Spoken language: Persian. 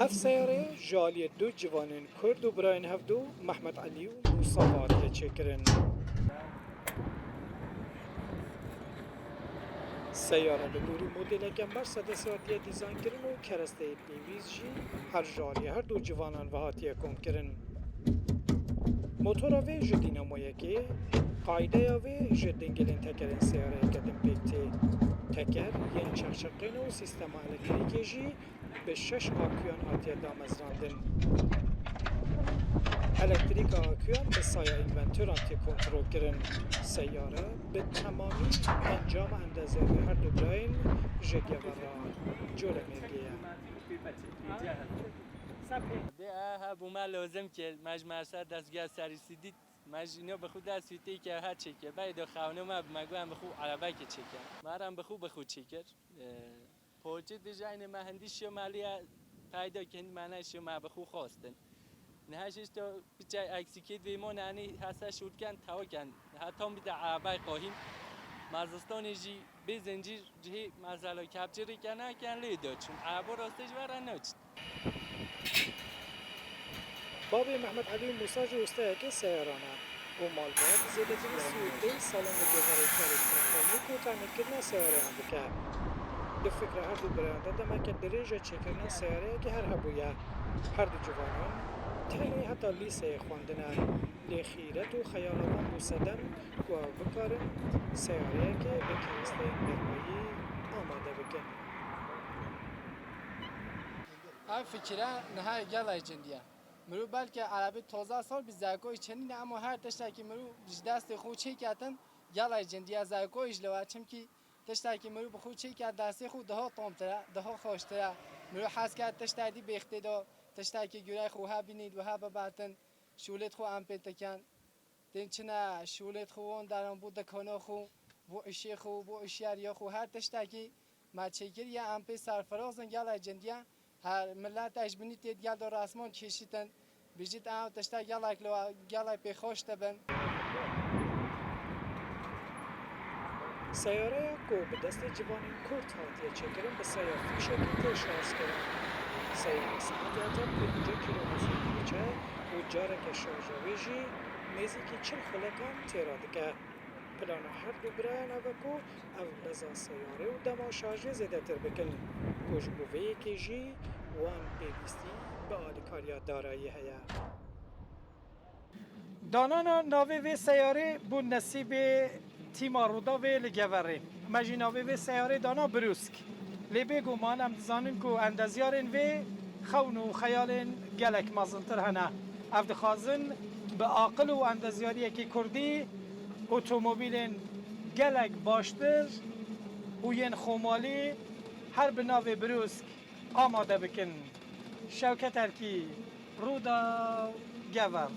اف سیاره جالی دو جوانین کرد و براین هفدو محمد علی و موسی وارده چکرن. سیاره لبوری مدل کمبر سدسیاتی دیزاین کرن و کرسته پیویز جی هر جالی هر دو جوانان و هاتیه کن کرن. موتور وی جدینامویه که قاعده وی جدینگلین تکرین سیاره کدن بیکتی. تکر ین چخچقین و سیستم الکتریکی جی به 6 آکیان هاتیه دامزراندن. الکتریک آکیان به سایه اینونتوران تی کنترول کرن. سیاره به تمامی انجام اندازه به هر دو براین جگه و را جول مرگیه. ده بوما لازم که مجمع دستگاه سریسیدید مجنو به خود دستیتی که هر چی که باید خانم ما بمگویم بخو عربه که چیکه مارم بخو چیکر پوچه دیزاین مهندسی مالی پیدا کن معنیش ما بخو خواستن نهایش تو بچه اکسیکید ویمون یعنی حسا شد کن تا کن حتی میده عربه قاهیم مازستانی جی به زنجیر جهی مازالو کپچری کنه کن لیدو چون عربه راستش ورن نچت بابی محمد علی موسی جو استاد که سیارانه و مالبات زیادتی سویده سالن دیگری تاریخی خانی کو تعمیر کردن سیاره هم بکه. دو فکر هر دو برانده دم که دریجه چکردن سیاره که هر هبویه هر دو جوانان تنی حتی لیسه خواندنه لخیرت و خیالات بوسدن و بکارن سیاره که به کنسته برمایی آماده بکن. هم فکره نهای گلای جندیه مرو بلکه عربی 12 سال بی زایکوی چنینه اما هر تشتکی مرو دست خود چی کردن گلای جندیه زایکویش لوا چم کی تشتکی مرو بخود چی کرد دست خود ده طعمتره ده خوشتره مرو حس کرد تشتکی بیخته دو تشتکی گرای خو ها بینید و ها ببرتن شولت خو ام پتکن دنچنا شولت خو اون درام بود دکانو خو بو اشی خو بو اشیاریا خو هر تشتکی ما چیکر یا ام پی سرفرازن گلای جندیه هر ملت اجبنی تید گل دو رسمان کشیدن بیشتر آن تشت گلای پیخوش تبن. سیاره کو به دست جوانان کرد هاتیه چکرن به سیاره فیشه که شاز کردن. سیاره ساعتی تا 50 کیلومتر میچه و جاره که شارژوی جی نزدیکی 40 خلکان تیراد که پلان هر دو برای نوکو او بزا سیاره و دما شارژ زیده تر بکن. گوشگوهی که جی وان پیوستی به آلیکاریا دارایی هیا. دانانا ناوی وی سیاره بو نصیب تیما رودا وی لگوره مجی ناوی وی سیاره دانا بروسک لی بگو مان ام دزانن کو اندازیارن وی خون و خیالن گلک مازنتر هنه اف دخوازن به عاقل و اندازیاری که کردی اتومبیلن گلک باشتر و ین خومالی هر بناوی بروسک آماده بکن. شوکت الکی رودا گور